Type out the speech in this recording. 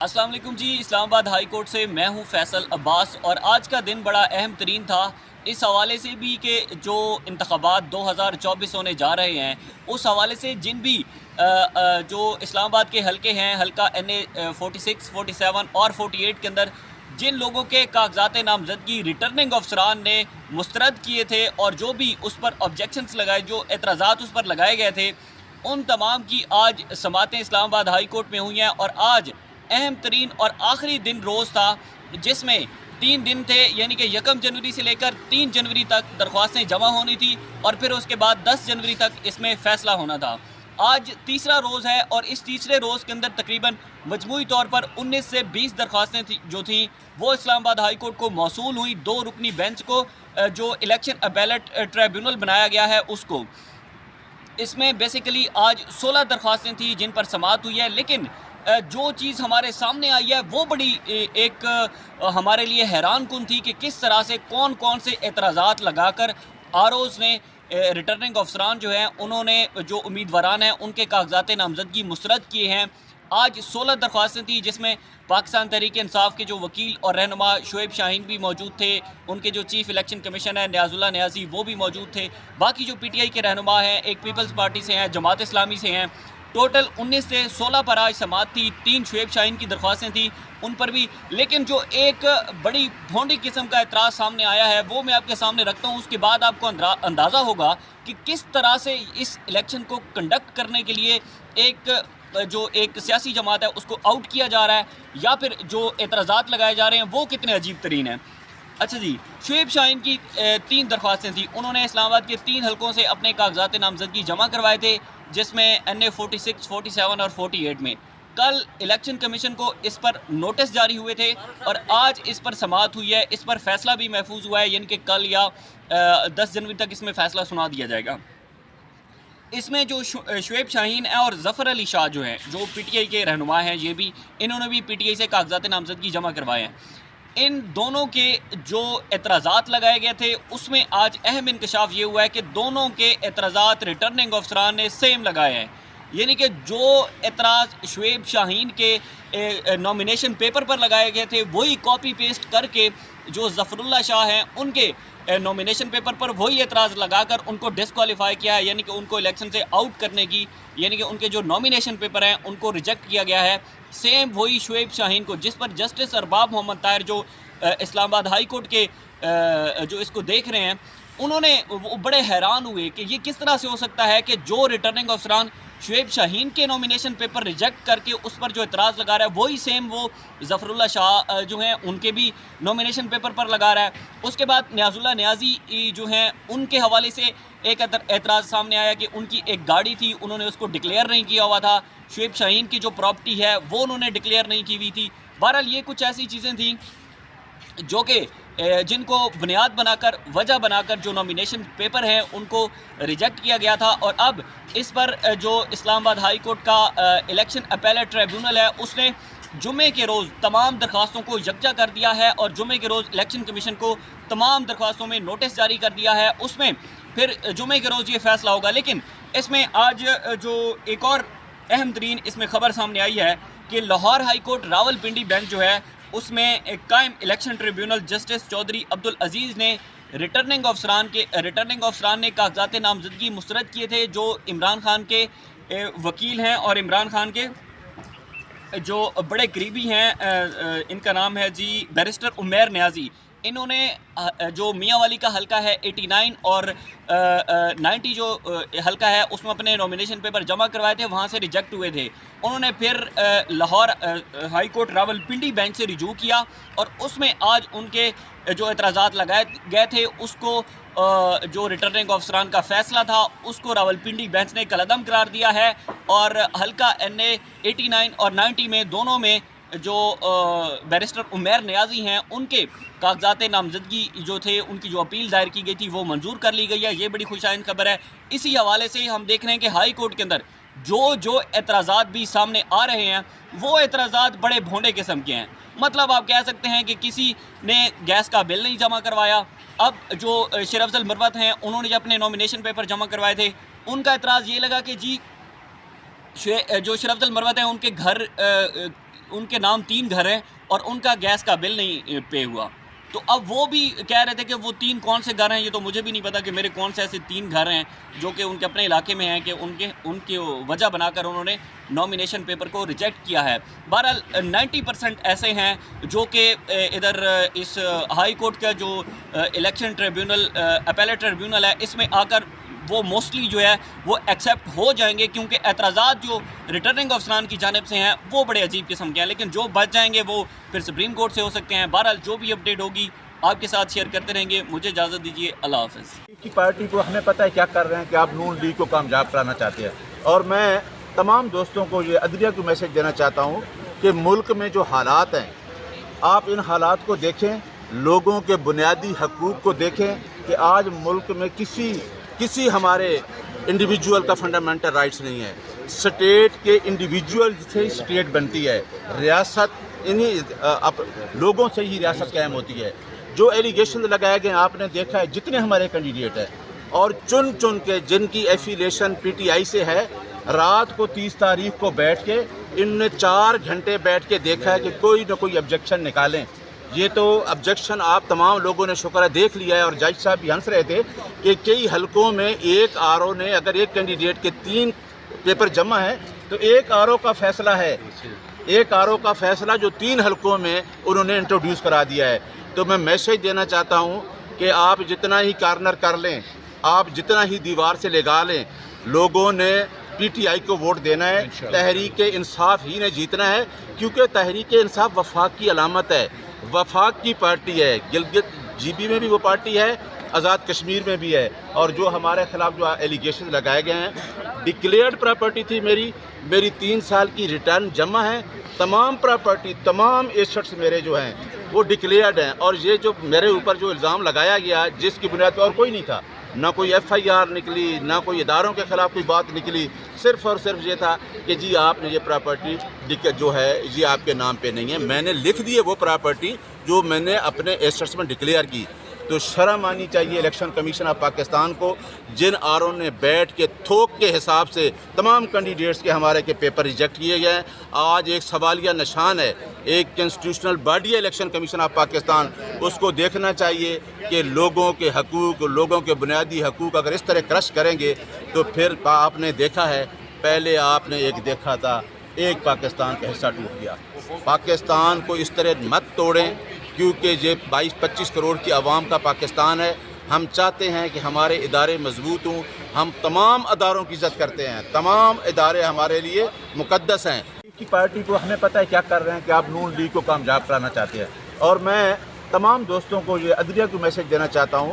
अस्सलाम वालेकुम जी। Islamabad high court से मैं हूं फैसल अब्बास और आज का दिन बड़ा अहम तरीन था इस हवाले से भी कि जो इंतखाबात 2024 होने जा रहे हैं उस हवाले से जिन भी जो इस्लामाबाद के हलके हैं, हलका NA 46, 47 और 48 के अंदर जिन लोगों के कागजात नामजदगी रिटर्निंग अफसरान ने मुस्तरद किए थे और जो भी उस पर ऑब्जेक्शंस लगाए, जो एतराज़ात उस पर लगाए गए थे, उन तमाम की आज समातें इस्लामाबाद हाई कोर्ट में हुई हैं। और आज अहम तरीन और आखिरी दिन रोज़ था जिसमें 3 दिन थे, यानी कि 1 जनवरी से लेकर 3 जनवरी तक दरख्वास्तें जमा होनी थी और फिर उसके बाद 10 जनवरी तक इसमें फ़ैसला होना था। आज तीसरा रोज़ है और इस तीसरे रोज़ के अंदर तकरीबन मजमूई तौर पर 19 से 20 दरख्वास्तें जो थीं वो इस्लामाबाद हाई कोर्ट को मौसूल हुई। 2 रुकनी बेंच को जो इलेक्शन अपेलेट ट्रिब्यूनल बनाया गया है उसको, इसमें बेसिकली आज 16 दरख्वास्तें थी जिन पर समाअत हुई है। लेकिन जो चीज़ हमारे सामने आई है वो बड़ी एक हमारे लिए हैरान कुन थी कि किस तरह से कौन कौन से एतराज़ात लगाकर आरओज़ ने, रिटर्निंग अफसरान जो हैं उन्होंने जो उम्मीदवारान हैं उनके कागजात नामजदगी मुस्तरद किए हैं। आज 16 दरख्वास्तें थी जिसमें पाकिस्तान तहरीक इंसाफ के जो वकील और रहनुमा शुएब शाहीन भी मौजूद थे, उनके जो चीफ़ इलेक्शन कमीशन है न्याजुल्लाह न्याजी वो भी मौजूद थे, बाकी जो PTI के रहनुमा हैं, एक पीपल्स पार्टी से हैं, जमात इस्लामी से हैं। टोटल 19 से 16 पर आज समाअत थी। 3 शुएब शाहीन की दरख्वास्तें थी उन पर भी। लेकिन जो एक बड़ी भोंडी किस्म का एतराज़ सामने आया है वो मैं आपके सामने रखता हूँ, उसके बाद आपको अंदाज़ा होगा कि किस तरह से इस इलेक्शन को कंडक्ट करने के लिए एक सियासी जमात है उसको आउट किया जा रहा है या फिर जो एतराज़ात लगाए जा रहे हैं वो कितने अजीब तरीन हैं। अच्छा जी, शुएब शाहीन की 3 दरख्वास्तें थी। उन्होंने इस्लामाबाद के 3 हलकों से अपने कागजात नामजदगी जमा करवाए थे जिसमें NA 46, 47 और 48 में कल इलेक्शन कमीशन को इस पर नोटिस जारी हुए थे और आज इस पर समाअत हुई है। इस पर फ़ैसला भी महफूज हुआ है, यानी कि कल या 10 जनवरी तक इसमें फ़ैसला सुना दिया जाएगा। इसमें जो शुएब शाहीन है और ज़फ़र अली शाह जो हैं, जो PTI के रहनुमा हैं, इन्होंने भी PTI से कागजात नामजदगी जमा करवाए हैं। इन दोनों के जो एतराज़ात लगाए गए थे उसमें आज अहम इंकशाफ ये हुआ है कि दोनों के एतराज़ात रिटर्निंग अफसरान ने सेम लगाए हैं, यानी कि जो एतराज़ शुएब शाहीन के नॉमिनेशन पेपर पर लगाए गए थे वही कॉपी पेस्ट करके जो ज़फ़रुल्लाह शाह हैं उनके नॉमिनेशन पेपर पर वही एतराज़ लगाकर उनको डिस्क्वालीफाई किया है, यानी कि उनको इलेक्शन से आउट करने की, यानी कि उनके जो नॉमिनेशन पेपर हैं उनको रिजेक्ट किया गया है। सेम वही शुएब शाहीन को, जिस पर जस्टिस अरबाब मोहम्मद ताहिर जो इस्लामाबाद हाई कोर्ट के जो इसको देख रहे हैं, उन्होंने वो बड़े हैरान हुए कि ये किस तरह से हो सकता है कि जो रिटर्निंग अफसरान शुएब शाहीन के नॉमिनेशन पेपर रिजेक्ट करके उस पर जो एतराज़ लगा रहा है वही सेम वो ज़फ़रुल्लाह शाह जो हैं उनके भी नॉमिनेशन पेपर पर लगा रहा है। उसके बाद न्याजुल्लाह न्याजी जो हैं उनके हवाले से एक एतराज़ सामने आया कि उनकी एक गाड़ी थी, उन्होंने उसको डिक्लेयर नहीं किया हुआ था। शुएब शाहीन की जो प्रॉपर्टी है वो उन्होंने डिक्लेयर नहीं की हुई थी। बहरहाल ये कुछ ऐसी चीज़ें थीं जो कि जिनको बुनियाद बनाकर, वजह बनाकर जो नॉमिनेशन पेपर हैं उनको रिजेक्ट किया गया था। और अब इस पर जो इस्लामाबाद हाई कोर्ट का इलेक्शन अपेलेट ट्रिब्यूनल है उसने जुमे के रोज़ तमाम दरख्वास्तों को यकजा कर दिया है और जुमे के रोज़ इलेक्शन कमीशन को तमाम दरख्वास्तों में नोटिस जारी कर दिया है। उसमें फिर जुमे के रोज़ ये फ़ैसला होगा। लेकिन इसमें आज जो एक और अहम तरीन इसमें ख़बर सामने आई है कि Lahore high court Rawalpindi bench जो है उसमें एक कायम election tribunal justice Chaudhry Abdul Aziz ने रिटर्निंग अफसरान ने कागजात नामजदगी मुस्तरद किए थे जो इमरान खान के वकील हैं और इमरान खान के जो बड़े करीबी हैं। इनका नाम है जी बैरिस्टर उमैर न्याजी। इन्होंने जो मियाँ वाली का हलका है 89 और 90 जो हलका है उसमें अपने नॉमिनेशन पेपर जमा करवाए थे, वहाँ से रिजेक्ट हुए थे। उन्होंने फिर Lahore high court Rawalpindi bench से रिजू किया और उसमें आज उनके जो एतराज़ात लगाए गए थे उसको जो रिटर्निंग अफसरान का फ़ैसला था उसको रावलपिंडी बेंच ने कलअदम करार दिया है। और हलका NA 89 और 90 में दोनों में जो बैरिस्टर उमैर न्याजी हैं उनके कागजात नामजदगी जो थे, उनकी जो अपील दायर की गई थी वो मंजूर कर ली गई है। ये बड़ी खुशाइन खबर है। इसी हवाले से हम देख रहे हैं कि हाई कोर्ट के अंदर जो एतराज़ात भी सामने आ रहे हैं वो एतराज़ात बड़े भोंडे किस्म के हैं। मतलब आप कह सकते हैं कि किसी ने गैस का बिल नहीं जमा करवाया। अब जो शेर अफजल मरवत हैं उन्होंने जब अपने नॉमिनेशन पेपर जमा करवाए थे उनका एतराज़ ये लगा कि जी जो शेर अफजल मरवत हैं उनके घर उनके नाम 3 घर हैं और उनका गैस का बिल नहीं पे हुआ। तो अब वो भी कह रहे थे कि वो 3 कौन से घर हैं, ये तो मुझे भी नहीं पता कि मेरे कौन से ऐसे 3 घर हैं जो कि उनके अपने इलाके में हैं कि उनकी वजह बनाकर उन्होंने नॉमिनेशन पेपर को रिजेक्ट किया है। बहरहाल 90% ऐसे हैं जो कि इधर इस हाई कोर्ट का जो इलेक्शन ट्रिब्यूनल अपीलेट ट्रिब्यूनल है, इसमें आकर वो मोस्टली जो है वो एक्सेप्ट हो जाएंगे, क्योंकि एतराज़ात जो रिटर्निंग अफसरान की जानिब से हैं वो बड़े अजीब किस्म के हैं, लेकिन जो बच जाएंगे वो फिर सुप्रीम कोर्ट से हो सकते हैं। बहरहाल जो भी अपडेट होगी आपके साथ शेयर करते रहेंगे। मुझे इजाज़त दीजिए, अल्लाह हाफ़िज़। की पार्टी को हमें पता है क्या कर रहे हैं कि आप नून लीग को कामयाब कराना चाहते हैं, और मैं तमाम दोस्तों को ये अदलिया को मैसेज देना चाहता हूँ कि मुल्क में जो हालात हैं, आप इन हालात को देखें, लोगों के बुनियादी हकूक़ को देखें कि आज मुल्क में किसी हमारे इंडिविजुअल का फंडामेंटल राइट्स नहीं है। स्टेट के इंडिविजुअल से ही स्टेट बनती है, रियासत इन्हीं लोगों से ही रियासत कायम होती है। जो एलिगेशन लगाए गए आपने देखा है, जितने हमारे कैंडिडेट हैं और चुन चुन के जिनकी एफिलिएशन पीटीआई से है, रात को 30 तारीख को बैठ के इनने 4 घंटे बैठ के देखा है कि कोई ना कोई ऑब्जेक्शन निकालें। ये तो ऑब्जेक्शन आप तमाम लोगों ने शुक्र है देख लिया है, और जज साहब भी हंस रहे थे कि कई हलकों में एक आरओ ने, अगर एक कैंडिडेट के 3 पेपर जमा है तो एक आरओ का फैसला है, एक आरओ का फैसला जो 3 हलकों में उन्होंने इंट्रोड्यूस करा दिया है। तो मैं मैसेज देना चाहता हूँ कि आप जितना ही कार्नर कर लें, आप जितना ही दीवार से लगा लें, लोगों ने पीटीआई को वोट देना है, तहरीक इंसाफ ही ने जीतना है, क्योंकि तहरीक इंसाफ वफाक की अलामत है, वफाक की पार्टी है। गिलगित जीबी में भी वो पार्टी है, आज़ाद कश्मीर में भी है। और जो हमारे ख़िलाफ़ जो एलिगेशन लगाए गए हैं, डिक्लेयर्ड प्रॉपर्टी थी मेरी 3 साल की रिटर्न जमा है, तमाम प्रॉपर्टी, तमाम एसेट्स मेरे जो हैं वो डिक्लेयर्ड हैं। और ये जो मेरे ऊपर जो इल्ज़ाम लगाया गया, जिसकी बुनियाद पर और कोई नहीं था, ना कोई एफआईआर निकली, ना कोई इदारों के ख़िलाफ़ कोई बात निकली, सिर्फ़ और सिर्फ ये था कि जी आपने ये प्रॉपर्टी जो है ये आपके नाम पे नहीं है। मैंने लिख दी है वो प्रॉपर्टी जो मैंने अपने एसेट्स में डिक्लेयर की। तो शर्म आनी चाहिए इलेक्शन कमीशन ऑफ पाकिस्तान को, जिन आरओ ने बैठ के थोक के हिसाब से तमाम कैंडिडेट्स के हमारे के पेपर रिजेक्ट किए गए हैं। आज एक सवालिया निशान है, एक कॉन्स्टिट्यूशनल बॉडी है इलेक्शन कमीशन ऑफ पाकिस्तान, उसको देखना चाहिए कि लोगों के हकूक़, लोगों के बुनियादी हकूक़ अगर इस तरह क्रश करेंगे तो फिर आपने देखा है, पहले आपने एक देखा था, एक पाकिस्तान का हिस्सा टूट गया। पाकिस्तान को इस तरह मत तोड़ें, क्योंकि ये 22-25 करोड़ की आवाम का पाकिस्तान है। हम चाहते हैं कि हमारे इदारे मजबूत हों, हम तमाम अदारों की इज़्ज़त करते हैं, तमाम इदारे हमारे लिए मुक़द्दस हैं। की पार्टी को हमें पता है क्या कर रहे हैं कि आप नून लीग को कामयाब कराना चाहते हैं, और मैं तमाम दोस्तों को ये अदलिया को मैसेज देना चाहता हूँ